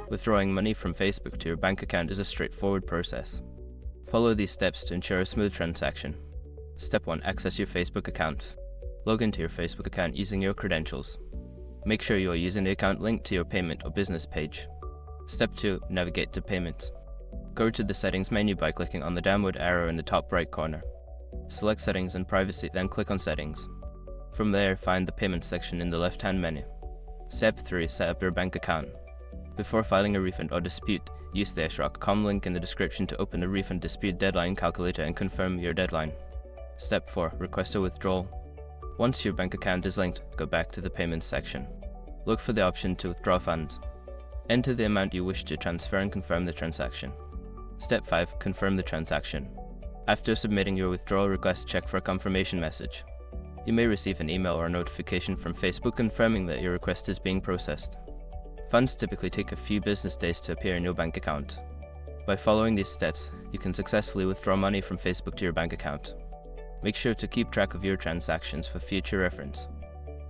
Withdrawing money from Facebook to your bank account is a straightforward process. Follow these steps to ensure a smooth transaction. Step 1. Access your Facebook account. Log into your Facebook account using your credentials. Make sure you are using the account linked to your payment or business page. Step 2. Navigate to Payments. Go to the Settings menu by clicking on the downward arrow in the top right corner. Select Settings and Privacy, then click on Settings. From there, find the Payments section in the left-hand menu. Step 3. Set up your bank account. Before filing a refund or dispute, use the srock.com link in the description to open the refund dispute deadline calculator and confirm your deadline. Step 4. Request a withdrawal. Once your bank account is linked, go back to the Payments section. Look for the option to withdraw funds. Enter the amount you wish to transfer and confirm the transaction. Step 5. Confirm the transaction. After submitting your withdrawal request, check for a confirmation message. You may receive an email or notification from Facebook confirming that your request is being processed. Funds typically take a few business days to appear in your bank account. By following these steps, you can successfully withdraw money from Facebook to your bank account. Make sure to keep track of your transactions for future reference.